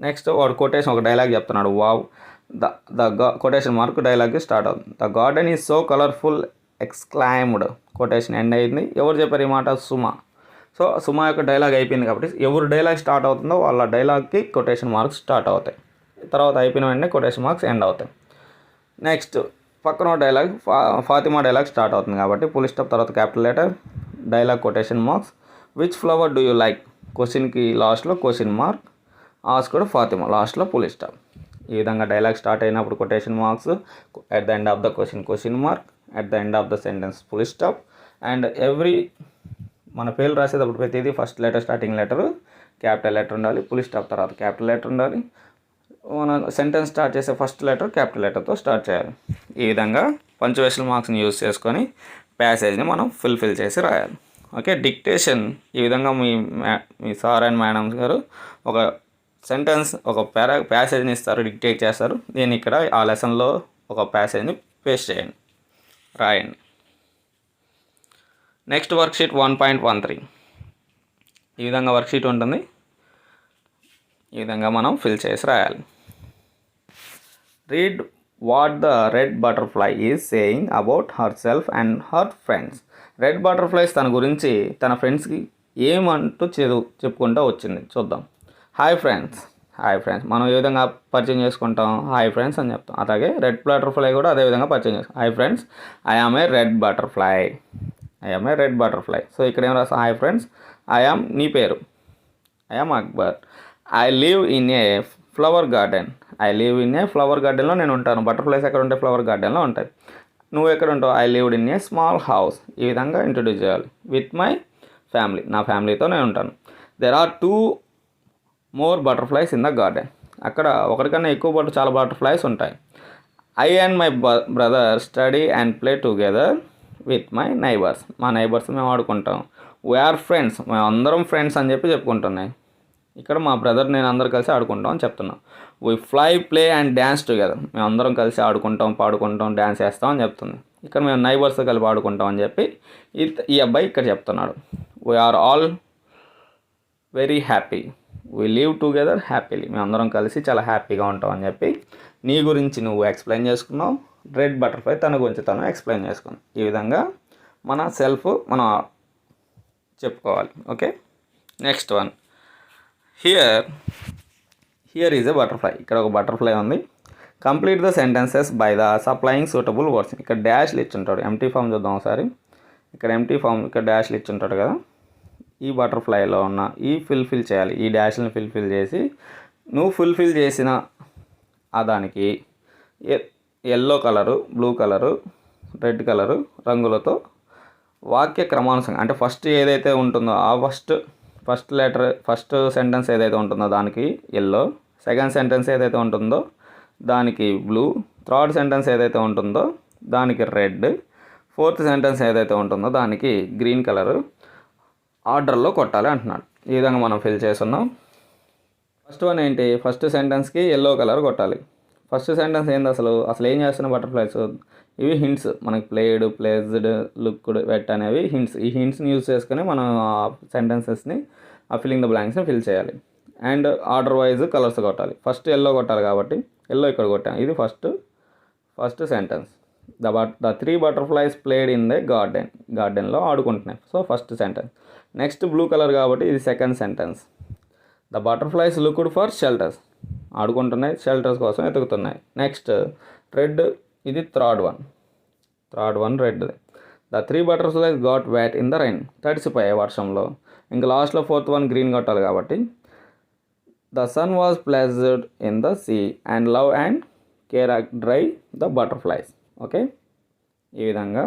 Next వాడు కొటేషన్ ఒక డైలాగ్ చెప్తున్నాడు. Wow quotation mark dialogue start అవుతుంది. The garden is so colourful exclaimed. Quotation end అయింది. ఎవరు చెప్పారు ఈ మాట? సుమా. సో సుమా యొక్క డైలాగ్ అయిపోయింది కాబట్టి ఎవరు డైలాగ్ స్టార్ట్ అవుతుందో వాళ్ళ డైలాగ్కి కొటేషన్ మార్క్స్ స్టార్ట్ అవుతాయి. తర్వాత అయిపోయిన వెంటనే కొటేషన్ మార్క్స్ ఎండ్ అవుతాయి. నెక్స్ట్ పక్కన డైలాగ్ ఫాతిమా డైలాగ్ స్టార్ట్ అవుతుంది కాబట్టి ఫుల్ స్టాప్ తర్వాత capital letter, dialogue quotation marks. Which flower do you like? క్వశ్చన్కి లాస్ట్లో క్వశ్చన్ మార్క్, ఆస్క్డ్ ఫాతిమా లాస్ట్లో ఫుల్ స్టాప్. ఈ విధంగా డైలాగ్ స్టార్ట్ అయినప్పుడు quotation marks, at the end of the question mark, at the end of the sentence full stop. And మన పేర్లు రాసేటప్పుడు ప్రతిదీ first letter starting letter capital letter ఉండాలి, full stop తర్వాత క్యాపిటల్ లెటర్ ఉండాలి. మన సెంటెన్స్ స్టార్ట్ చేసే ఫస్ట్ లెటర్ క్యాపిటల్ లెటర్తో స్టార్ట్ చేయాలి. ఈ విధంగా పంక్చువేషన్ మార్క్స్ని యూజ్ చేసుకొని ప్యాసేజ్ని మనం ఫిల్ చేసి రాయాలి. ఓకే, డిక్టేషన్ ఈ విధంగా మీ సార్ అండ్ మేడమ్స్ గారు ఒక సెంటెన్స్ ఒక ప్యాసేజ్ని ఇస్తారు, డిక్టేట్ చేస్తారు. నేను ఇక్కడ ఆ లెసన్లో ఒక ప్యాసేజ్ని పేస్ట్ చేయండి, రాయండి. Next worksheet 1.13. ఈ విధంగా వర్క్షీట్ ఉంటుంది. ఈ విధంగా మనం ఫిల్ చేసి రాయాలి. Read what the red butterfly is saying about her self and her friends. Red butterflies తన గురించి తన ఫ్రెండ్స్కి ఏమంటూ చెప్పుకుంటూ వచ్చింది. చూద్దాం. హాయ్ ఫ్రెండ్స్ మనం ఏ విధంగా పరిచయం చేసుకుంటాం? హాయ్ ఫ్రెండ్స్ అని చెప్తాం. అలాగే రెడ్ బటర్ఫ్లై కూడా అదే విధంగా పరిచయం చేసుకుంటాం. Hi friends, I am a red butterfly. So ఇక్కడ ఏం రాస్తాం? హాయ్ ఫ్రెండ్స్, ఐ ఆమ్ నీ పేరు, I am Akbar. I live in a flower గార్డెన్లో నేను ఉంటాను. బటర్ఫ్లైస్ ఎక్కడ ఉంటాయి? ఫ్లవర్ గార్డెన్లో ఉంటాయి. నువ్వు ఎక్కడ ఉంటావు? I lived in a small house. ఈ విధంగా ఇంట్రొడ్యూస్ చేయాలి. విత్ మై ఫ్యామిలీ, నా ఫ్యామిలీతో నేను ఉంటాను. There are 2 more butterflies in the garden. అక్కడ ఒకటికన్నా ఎక్కువ చాలా బటర్ఫ్లైస్ ఉంటాయి. I and my brother study and play together with my neighbours. మా నైబర్స్ మేము ఆడుకుంటాం. వీఆర్ ఫ్రెండ్స్, మేము అందరం ఫ్రెండ్స్ అని చెప్పుకుంటున్నాయి. ఇక్కడ మా బ్రదర్ నేను అందరం కలిసి ఆడుకుంటాం అని చెప్తున్నాం. We fly, play and dance together. మేము అందరం కలిసి ఆడుకుంటాం, పాడుకుంటాం, డ్యాన్స్ చేస్తాం అని చెప్తుంది. ఇక్కడ మేము నైబర్స్ కలిపి ఆడుకుంటాం అని చెప్పి ఈ అబ్బాయి ఇక్కడ చెప్తున్నాడు. We are all very happy, we live together happily. మేము అందరం కలిసి చాలా హ్యాపీగా ఉంటాం అని చెప్పి నీ గురించి నువ్వు ఎక్స్ప్లెయిన్ చేసుకున్నావు, రెడ్ బటర్ఫ్లై తన గురించి తను ఎక్స్ప్లెయిన్ చేసుకుంది. ఈ విధంగా మన సెల్ఫ్ మనం చెప్పుకోవాలి. Okay, next one. Here is a butterfly. ఇక్కడ ఒక బటర్ఫ్లై ఉంది. Complete the sentences by the supplying suitable words. ఇక్కడ డాష్లు ఇచ్చుంటాడు. ఎంటీ ఫామ్ చూద్దాం ఒకసారి. ఇక్కడ ఎంటీ ఫామ్, ఇక్కడ డాష్లు ఇచ్చుంటాడు కదా. ఈ బటర్ఫ్లైలో ఉన్న ఈ ఫుల్ఫిల్ చేయాలి. ఈ డాష్ని ఫుల్ఫిల్ చేసి నువ్వు ఫుల్ఫిల్ చేసిన ఆ దానికి yellow colour, blue colour, red colour రంగులతో వాక్య క్రమానుసారంగా, అంటే ఫస్ట్ ఏదైతే ఉంటుందో ఆ ఫస్ట్ లెటర్, ఫస్ట్ సెంటెన్స్ ఏదైతే ఉంటుందో దానికి ఎల్లో, సెకండ్ సెంటెన్స్ ఏదైతే ఉంటుందో దానికి బ్లూ, థర్డ్ సెంటెన్స్ ఏదైతే ఉంటుందో దానికి రెడ్, ఫోర్త్ సెంటెన్స్ ఏదైతే ఉంటుందో దానికి గ్రీన్ కలరు ఆర్డర్లో కొట్టాలి అంటున్నాడు. ఈ విధంగా మనం ఫిల్ చేస్తున్నాం. ఫస్ట్ వన్ ఏంటి, ఫస్ట్ సెంటెన్స్కి ఎల్లో కలర్ కొట్టాలి. ఫస్ట్ సెంటెన్స్ ఏంది, అసలు ఏం చేస్తున్న బటర్ఫ్లైస్ ఇవి హింట్స్. మనకి ప్లేడ్, ప్లేజ్డ్, లుక్డ్, వెట్ అనేవి హింట్స్. ఈ హింట్స్ని యూజ్ చేసుకొని మనం ఆ సెంటెన్సెస్ని, ఆ ఫిల్లింగ్ ద బ్లాంక్స్ని ఫిల్ చేయాలి. అండ్ ఆర్డర్ వైజ్ కలర్స్ కొట్టాలి. ఫస్ట్ ఎల్లో కొట్టాలి కాబట్టి ఎల్లో ఇక్కడ కొట్టాను. ఇది first sentence. The 3 butterflies played in the గార్డెన్లో ఆడుకుంటున్నాయి. So first sentence. Next blue colour కాబట్టి ఇది second sentence. The butterflies looked for shelters. ఆడుకుంటున్నాయి, షెల్టర్స్ కోసం ఎతుకుతున్నాయి. నెక్స్ట్ రెడ్, ఇది third one red. The 3 butterflies got wet in the rain. తడిసిపోయాయి వర్షంలో. ఇంకా లాస్ట్లో ఫోర్త్ వన్ గ్రీన్ కొట్టాలి కాబట్టి the sun was pleasured in the sea and love and care dry the butterflies. Okay, ఈ విధంగా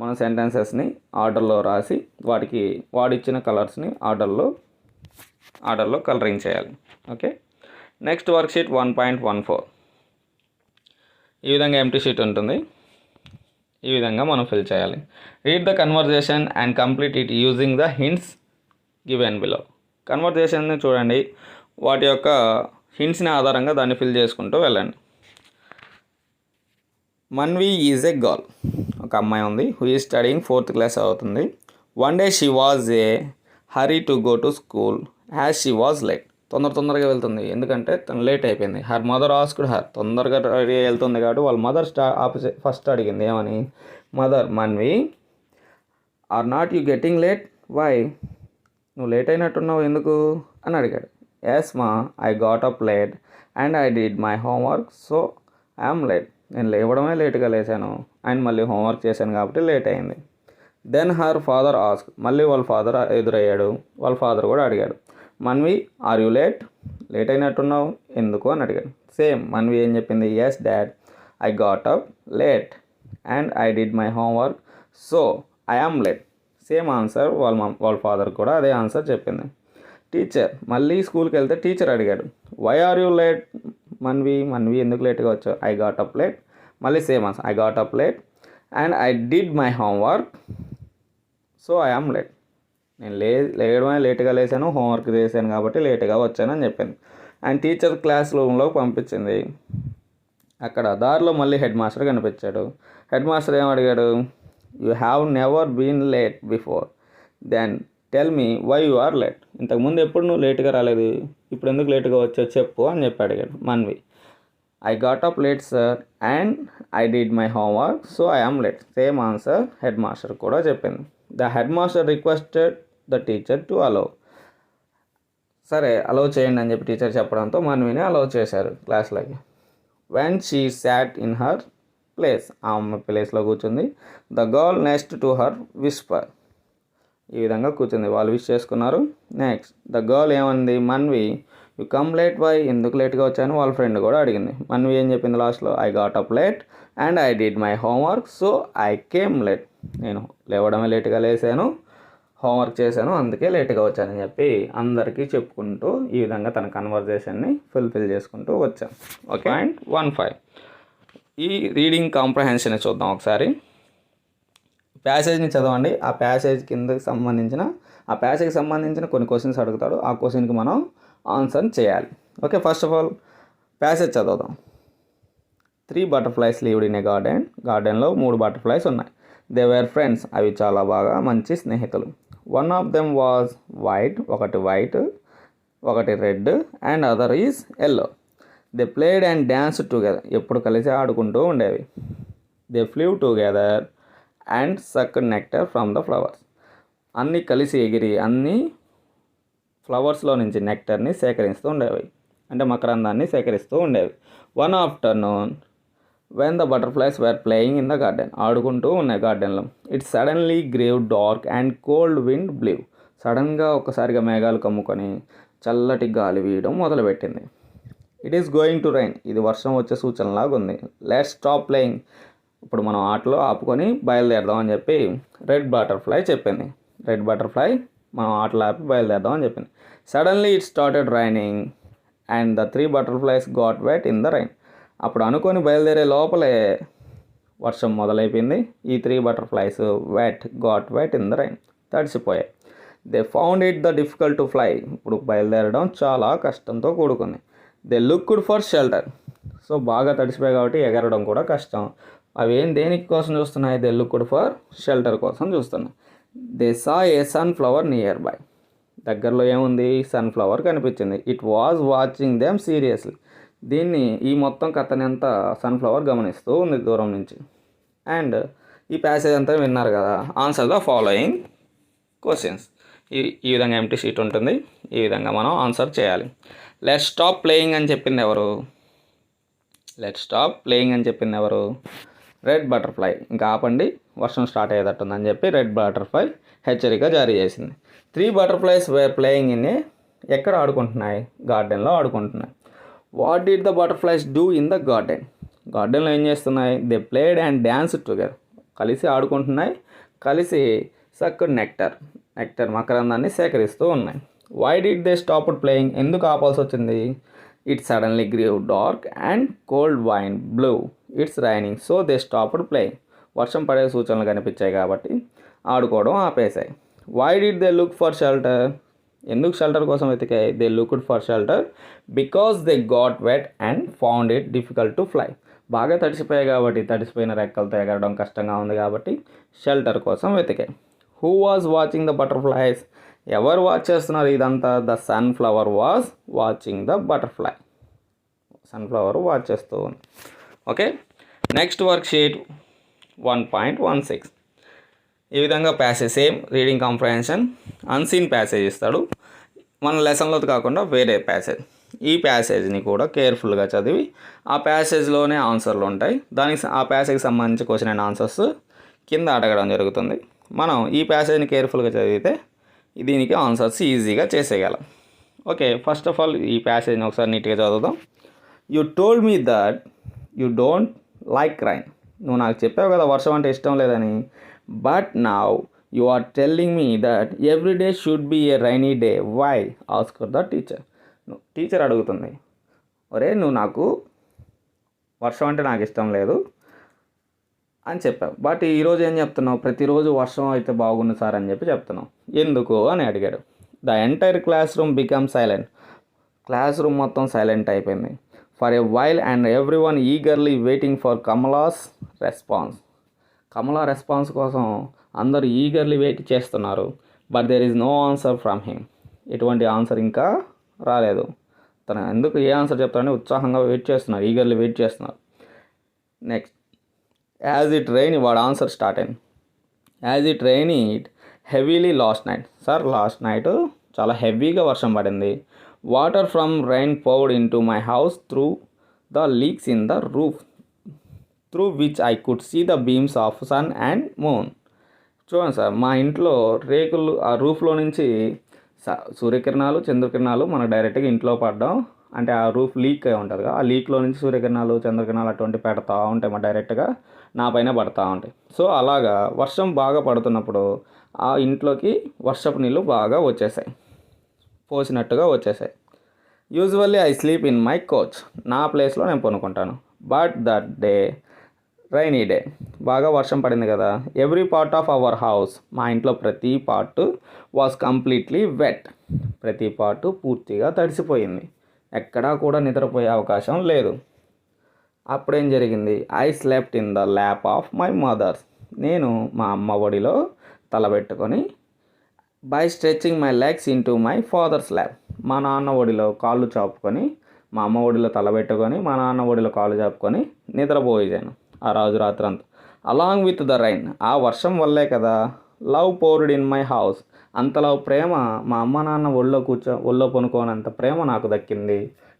మన సెంటెన్సెస్ని ఆర్డర్లో రాసి వాడిచ్చిన కలర్స్ని ఆర్డర్లో కలరింగ్ చేయాలి. Okay, next worksheet 1.14. ఈ విధంగా ఎంటీ షీట్ ఉంటుంది. ఈ విధంగా మనం ఫిల్ చేయాలి. Read the conversation and complete it using the hints given below. కన్వర్జేషన్ని చూడండి, వాటి యొక్క హింట్స్ని ఆధారంగా దాన్ని ఫిల్ చేసుకుంటూ వెళ్ళండి. Manvi is a girl. ఒక అమ్మాయి ఉంది. Who is studying 4th class అవుతుంది. One day she was a hurry to go to school as she was late. తొందరగా వెళ్తుంది, ఎందుకంటే తను లేట్ అయిపోయింది. Her mother asked her. తొందరగా రెడీ వెళ్తుంది కాబట్టి వాళ్ళ మదర్ ఫస్ట్ అడిగింది ఏమని, mother, Manvi, are not you getting late? Why? నువ్వు లేట్ అయినట్టున్నావు ఎందుకు అని అడిగాడు. Yes ma, I got up late and I did my homework so I'm late. నేను లేవడమే లేట్గా లేచాను అండ్ మళ్ళీ హోంవర్క్ చేశాను కాబట్టి లేట్ అయింది. Then her father ask. మళ్ళీ వాళ్ళ ఫాదర్ ఎదురయ్యాడు. వాళ్ళ ఫాదర్ కూడా అడిగాడు, మన్వి, ఆర్ యూ లేట్ అయినట్టున్నావు ఎందుకు అని అడిగాడు. సేమ్ మన్వి ఏం చెప్పింది, yes dad, I got up late and I did my homework so I am late. Same answer వాళ్ళ ఫాదర్ కూడా అదే ఆన్సర్ చెప్పింది. టీచర్, మళ్ళీ స్కూల్కి వెళ్తే టీచర్ అడిగాడు, why are you late Manvi ఎందుకు లేట్గా వచ్చావు? I got up late. మళ్ళీ same answer, I got up late and I did my homework so I am late. నేను లేవడమే లేట్గా లేచాను, హోంవర్క్ చేశాను కాబట్టి లేట్గా వచ్చానని చెప్పింది. అండ్ టీచర్ క్లాస్ రూమ్లోకి పంపించింది. అక్కడ దారిలో మళ్ళీ హెడ్ మాస్టర్ కనిపించాడు. హెడ్ మాస్టర్ ఏం అడిగాడు, you have never been late before, then tell me why you are late. ఇంతకుముందు ఎప్పుడు నువ్వు లేట్గా రాలేదు, ఇప్పుడు ఎందుకు లేట్గా వచ్చావు చెప్పు అని చెప్పి అడిగాడు. Manvi, I got up late sir and I did my homework so I am late. Same answer headmaster కూడా చెప్పింది. The headmaster requested the teacher to allow. సరే అలౌ చేయండి అని చెప్పి టీచర్ చెప్పడంతో మన్విని అలౌ చేశారు క్లాస్లోకి. When she sat in her place. ఆమె ప్లేస్లో కూర్చుంది. The girl next to her whisper. ఈ విధంగా కూర్చుంది, వాళ్ళు విష్ చేసుకున్నారు. నెక్స్ట్ ద గర్ల్ ఏమంది, Manvi, you come late why? ఎందుకు లేట్గా వచ్చాను వాళ్ళ ఫ్రెండ్ కూడా అడిగింది. మన్వి ఏం చెప్పింది లాస్ట్లో, I got up late and I did my homework so I came late. నేను లేవడమే లేట్గా లేచాను, హోంవర్క్ చేశాను, అందుకే లేట్గా వచ్చానని చెప్పి అందరికీ చెప్పుకుంటూ ఈ విధంగా తన కన్వర్జేషన్ని ఫుల్ఫిల్ చేసుకుంటూ వచ్చాను. Okay, point 15. ఈ రీడింగ్ కాంప్రహెన్షన్ చూద్దాం ఒకసారి. ప్యాసేజ్ని చదవండి. ఆ ప్యాసేజ్ కిందకి సంబంధించిన కొన్ని క్వశ్చన్స్ అడుగుతాడు. ఆ క్వశ్చన్కి మనం ఆన్సర్ చేయాలి. Okay, first of all passage చదువుదాం. 3 బటర్ఫ్లైస్ లీవ్డ్ ఇన్ ఏ గార్డెన్లో 3 బటర్ఫ్లైస్ ఉన్నాయి. దే వేర్ ఫ్రెండ్స్, అవి చాలా బాగా మంచి స్నేహితులు. One of them was white, ఒకటి వైట్, ఒకటి red and other is yellow. They played and dance together, ఎప్పుడు కలిసి ఆడుకుంటూ ఉండేవి. They flew together and suck nectar from the flowers, అన్నీ కలిసి ఎగిరి అన్నీ ఫ్లవర్స్లో నుంచి నెక్టర్ని సేకరిస్తూ ఉండేవి, అంటే మకరందాన్ని సేకరిస్తూ ఉండేవి. One afternoon when the butterflies were playing in the garden, ఆడుకుంటూ ఉన్నాయి గార్డెన్లో. It suddenly grew dark and cold wind blew, సడన్గా ఒక్కసారిగా మేఘాలు కమ్ముకొని చల్లటి గాలి వీయడం మొదలుపెట్టింది. It is going to rain, ఇది వర్షం వచ్చే సూచనలాగా ఉంది. లెట్స్ స్టాప్ ప్లేయింగ్, ఇప్పుడు మనం ఆటలో ఆపుకొని బయలుదేరదాం అని చెప్పి రెడ్ బటర్ఫ్లై చెప్పింది. రెడ్ బటర్ఫ్లై మనం ఆటలు ఆపి బయలుదేరదాం అని చెప్పింది. Suddenly it started raining and the 3 butterflies got wet in the rain, అప్పుడు అనుకొని బయలుదేరే లోపలే వర్షం మొదలైపోయింది. ఈ 3 butterflies got wet in the rain, తడిసిపోయాయి. They found it the difficult to fly, ఇప్పుడు బయలుదేరడం చాలా కష్టంతో కూడుకుంది. They looked for shelter, so బాగా తడిసిపోయాయి కాబట్టి ఎగరడం కూడా కష్టం. అవి దేనికి కోసం చూస్తున్నాయి? దే లుక్డ్ ఫర్ షెల్టర్ కోసం చూస్తున్నాయి. They saw A sunflower near by, దగ్గరలో ఏముంది? సన్ఫ్లవర్ కనిపించింది. It was watching them seriously, దీన్ని ఈ మొత్తం కథని అంతా సన్ఫ్లవర్ గమనిస్తూ ఉంది దూరం నుంచి. అండ్ ఈ ప్యాసేజ్ అంతా విన్నారు కదా. Answer the following questions. ఈ విధంగా ఎంటీ షీట్ ఉంటుంది, ఈ విధంగా మనం ఆన్సర్ చేయాలి. లెట్స్ స్టాప్ ప్లేయింగ్ అని చెప్పింది ఎవరు? Red butterfly. ఇంకా ఆపండి, వర్షం స్టార్ట్ అయ్యేటట్టుందని చెప్పి రెడ్ బటర్ఫ్లై హెచ్చరిక జారీ చేసింది. 3 బటర్ఫ్లైస్ వేర్ ప్లేయింగ్ ఇన్ ఎక్కడ ఆడుకుంటున్నాయి? గార్డెన్లో ఆడుకుంటున్నాయి. What did the butterflies do in the garden, గార్డెన్లో ఏం చేస్తున్నాయి? They played and dance together, కలిసి ఆడుకుంటున్నాయి, కలిసి సక్ నెక్టర్ మకరందాన్ని సేకరిస్తూ ఉన్నాయి. Why did they stopped playing, ఎందుకు ఆపాల్సి వచ్చింది? It suddenly grew dark and cold wind blew, it's raining so they stopped playing, వర్షం పడే సూచనలు కనిపించాయి కాబట్టి ఆడుకోవడం ఆపేశాయి. Why did they look for shelter, ఎందుకు షెల్టర్ కోసం వెతికాయి? They looked for shelter because they got wet and found it difficult to fly, బాగా తడిసిపోయాయి కాబట్టి, తడిసిపోయిన రెక్కలతో ఎగరడం కష్టంగా ఉంది కాబట్టి షెల్టర్ కోసం వెతికాయి. Who was watching the butterflies, ఎవరు వాచ్ చేస్తున్నారు ఇదంతా? The sunflower was watching the butterfly, sunflower watch చేస్తూ ఉంది. Okay, next worksheet 1.16. ఈ విధంగా passage same reading comprehension, unseen passage ఇస్తాడు. మన లెసన్లో కాకుండా వేరే ప్యాసేజ్. ఈ ప్యాసేజ్ని కూడా కేర్ఫుల్గా చదివి ఆ ప్యాసేజ్లోనే ఆన్సర్లు ఉంటాయి, ఆ ప్యాసేజ్కి సంబంధించి క్వశ్చన్ అండ్ ఆన్సర్స్ కింద అడగడం జరుగుతుంది. మనం ఈ ప్యాసేజ్ని కేర్ఫుల్గా చదివితే దీనికి ఆన్సర్స్ ఈజీగా చేసేయగలం. ఓకే, ఫస్ట్ ఆఫ్ ఆల్ ఈ ప్యాసేజ్ని ఒకసారి నీట్గా చదువుదాం. You told me that you don't like rain, నువ్వు నాకు చెప్పావు కదా వర్షం అంటే ఇష్టం లేదని. But now you are telling me that every day should be a rainy day, why asked the teacher. Teacher అడుగుతుంది, ఒరే నువ్వు నాకు వర్షం అంటే నాకు ఇష్టం లేదు అని చెప్పావు, బట్ ఈరోజు ఏం చెప్తున్నావు? ప్రతిరోజు వర్షం అయితే బాగుంది సార్ అని చెప్పి చెప్తున్నావు, ఎందుకు అని అడిగాడు. The entire classroom become silent, classroom మొత్తం సైలెంట్ అయిపోయింది. For a while and everyone eagerly waiting for Kamala's response, Kamala response కోసం అందరూ ఈగర్లీ వెయిట్ చేస్తున్నారు. But there is no answer from him, ఎటువంటి ఆన్సర్ ఇంకా రాలేదు. తను ఎందుకు ఏ ఆన్సర్ చెప్తారని ఉత్సాహంగా వెయిట్ చేస్తున్నారు, ఈగర్లీ వెయిట్ చేస్తున్నారు. నెక్స్ట్, యాజ్ ఇట్ రెయిన్, వాడు ఆన్సర్ స్టార్ట్ అయింది. As it rain it heavily last night, sir last night చాలా హెవీగా వర్షం పడింది. Water from rain poured into my house through the leaks in the roof through which I could see the beams of sun and moon. చూడండి sir, మా ఇంట్లో రేకులు ఆ రూఫ్లో నుంచి సూర్యకిరణాలు చంద్రకిరణాలు మనకు డైరెక్ట్గా ఇంట్లో పడడం, అంటే ఆ రూఫ్ లీక్ అయి ఉంటుంది కదా, ఆ లీక్లో నుంచి సూర్యకిరణాలు చంద్రకిరణాలు అటువంటి పెడతా ఉంటాయి, మా డైరెక్ట్గా నా పైన పడతా ఉంటాయి. సో అలాగా వర్షం బాగా పడుతున్నప్పుడు ఆ ఇంట్లోకి వర్షపు నీళ్ళు బాగా వచ్చేసాయి, పోసినట్టుగా వచ్చేసాయి. Usually I sleep in my couch, నా ప్లేస్లో నేను పనుకుంటాను. But that day rainy day, బాగా వర్షం పడింది కదా. Every part of our house, మా ఇంట్లో ప్రతి పార్ట్ వాజ్ కంప్లీట్లీ వెట్, ప్రతి పార్ట్ పూర్తిగా తడిసిపోయింది, ఎక్కడా కూడా నిద్రపోయే అవకాశం లేదు. అప్పుడేం జరిగింది? I slept in the lap of my mother's, నేను మా అమ్మ ఒడిలో తలబెట్టుకొని, by stretching my legs into my father's lap, మా నాన్న ఒడిలో కాళ్ళు చాపుకొని మా అమ్మ ఒడిలో తలబెట్టుకొని మా నాన్న ఒడిలో కాలు చాపుకొని నిద్రపోయేదాను ఆ రాజు రాత్రంతా. అలాంగ్ విత్ ద రైన్, ఆ వర్షం వల్లే కదా love poured in my house, అంతలో ప్రేమ మా అమ్మ నాన్న ఒళ్ళో పనుకోనంత ప్రేమ నాకు దక్కింది.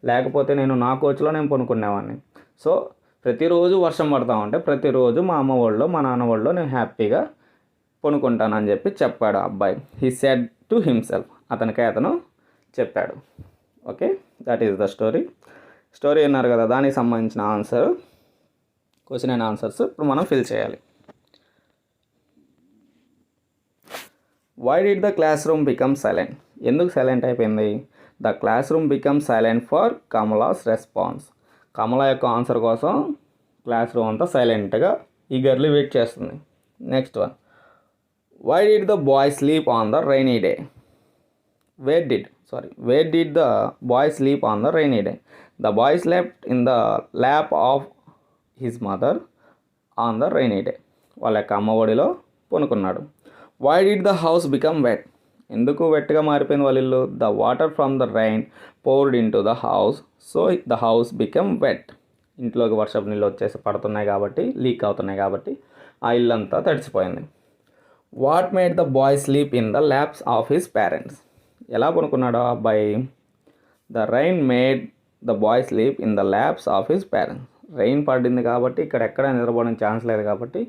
లేకపోతే నేను నా కోచ్లో నేను పనుకునేవాడిని. సో ప్రతిరోజు వర్షం పడతా ఉంటే ప్రతిరోజు మా అమ్మ ఒళ్ళో మా నాన్న ఒళ్ళో నేను హ్యాపీగా పనుకుంటానని చెప్పి చెప్పాడు అబ్బాయి. హీ సెడ్ టు హిమ్సెల్ఫ్, అతను చెప్పాడు. Okay, that is the story అన్నారు కదా, దానికి సంబంధించిన ఆన్సర్, క్వశ్చన్ అండ్ ఆన్సర్స్ ఇప్పుడు మనం ఫిల్ చేయాలి. Why did the classroom become silent, ఎందుకు సైలెంట్ అయిపోయింది? The classroom become silent for Kamala's response, Kamala యొక్క ఆన్సర్ కోసం క్లాస్ రూమ్ అంతా సైలెంట్గా ఈగర్లీ వెయిట్ చేస్తుంది. Next one, why did the boy sleep on the rainy day, where did the boy sleep on the rainy day? The boy slept in the lap of his mother on the rainy day, వాళ్ళ యొక్క అమ్మ ఒడిలో పనుకున్నాడు. Why did the house become wet, ఎందుకు వెట్గా మారిపోయింది వాళ్ళ ఇల్లు? The water from the rain poured into the house, so the house become wet, ఇంట్లోకి వర్షపు నీళ్ళు వచ్చేసి పడుతున్నాయి కాబట్టి, లీక్ అవుతున్నాయి కాబట్టి ఆ ఇల్లు అంతా తడిసిపోయింది. What made the boy sleep in the laps of his parents, ఎలా పనుకున్నాడు ఆ అబ్బాయి? The rain made the boy sleep in the laps of his parents, rain పడింది కాబట్టి ఇక్కడ ఎక్కడ నిద్రపోవడానికి ఛాన్స్ లేదు కాబట్టి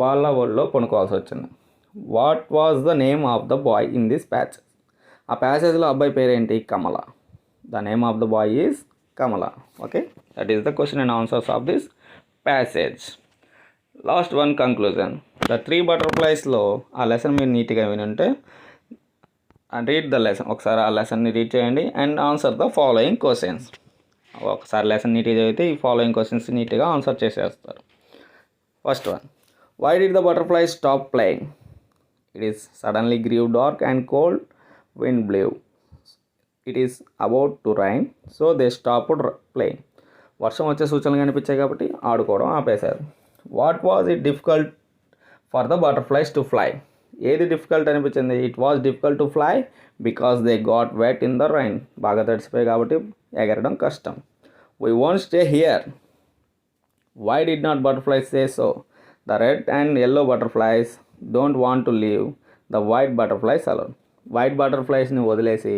వాళ్ళ ఒళ్ళో పనుకోవాల్సి వచ్చింది. What was the name of the boy in this passage, ఆ ప్యాసేజ్లో అబ్బాయి పేరేంటి? Kamala. The name of the boy is Kamala. Okay, that is the question and answers of this passage. Last one, conclusion. The 3 బటర్ఫ్లైస్లో ఆ లెసన్ మీరు నీట్గా వినుంటే read the lesson, ఒకసారి ఆ లెసన్ని రీడ్ చేయండి and answer the following questions. ఒకసారి లెసన్ నీట్గా చదివితే ఈ ఫాలోయింగ్ క్వశ్చన్స్ నీట్గా ఆన్సర్ చేసేస్తారు. First one, why did the butterfly stop playing? It is suddenly grew dark and cold, wind blew, it is about to rain, so they stopped playing. వర్షం వచ్చే సూచనలు కనిపించాయి కాబట్టి ఆడుకోవడం ఆపేశారు. What was it difficult for the butterflies to fly, ఏది difficult అనిపించింది? It was difficult to fly because they got wet in the rain, బాగా తడిసిపోయి కాబట్టి ఎగరడం కష్టం. We won't stay here, why did not butterflies say so? The red and yellow butterflies don't want to leave the white butterflies alone, white బటర్ఫ్లైస్ని వదిలేసి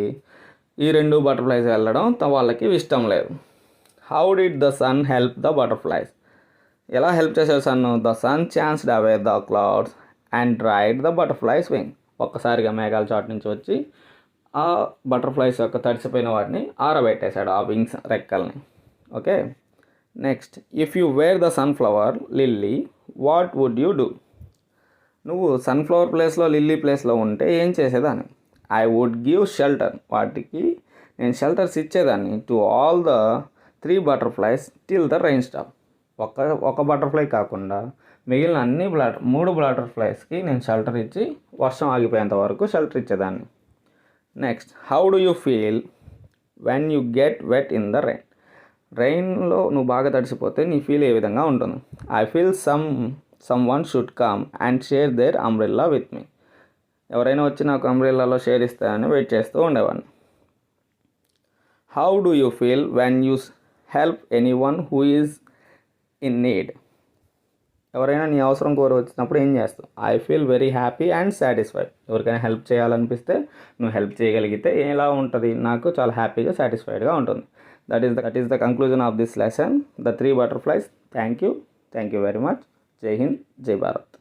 ఈ 2 butterflies వెళ్ళడం వాళ్ళకి ఇష్టం లేదు. How did the sun help the butterflies, ఎలా help చేశారు sun? The sun chased away the clouds and dried the butterflies wing, ఒక్కసారిగా మేఘాల చాటు నుంచి వచ్చి ఆ బటర్ఫ్లైస్ యొక్క తడిసిపోయిన వాటిని ఆరబెట్టేశాడు, ఆ వింగ్స్ రెక్కల్ని. Okay, next, if you were the sunflower lily what would you do? నువ్వు సన్ఫ్లవర్ ప్లేస్లో లిల్లీ ప్లేస్లో ఉంటే ఏం చేసేదాన్ని? ఐ వుడ్ గివ్ షెల్టర్, వాటికి నేను షెల్టర్స్ ఇచ్చేదాన్ని. To all the 3 butterflies till the rain stop, ఒక బటర్ఫ్లై కాకుండా మిగిలిన అన్ని 3 బటర్ఫ్లైస్కి నేను షెల్టర్ ఇచ్చి వర్షం ఆగిపోయేంత వరకు షెల్టర్ ఇచ్చేదాన్ని. Next, how do you feel when you get wet in the rain, రైన్లో నువ్వు బాగా తడిసిపోతే నీ ఫీల్ ఏ విధంగా ఉంటుంది? I feel someone should come and share their umbrella with me, ఎవరైనా వచ్చి నాకు అంబ్రెల్లాలో షేర్ ఇస్తారని వెయిట్ చేస్తూ ఉండేవాడిని. How do you feel when you help anyone who is in need, ఎవరైనా నీ అవసరం కోరి వచ్చినప్పుడు ఏం చేస్తావు? I feel very happy and satisfied, ఎవరికైనా హెల్ప్ చేయాలనిపిస్తే నువ్వు హెల్ప్ చేయగలిగితే ఎలా ఉంటుంది? నాకు చాలా హ్యాపీగా సాటిస్ఫైడ్గా ఉంటుంది. That is the conclusion of this lesson, the 3 butterflies. Thank you very much. జై హింద్, జై భారత్.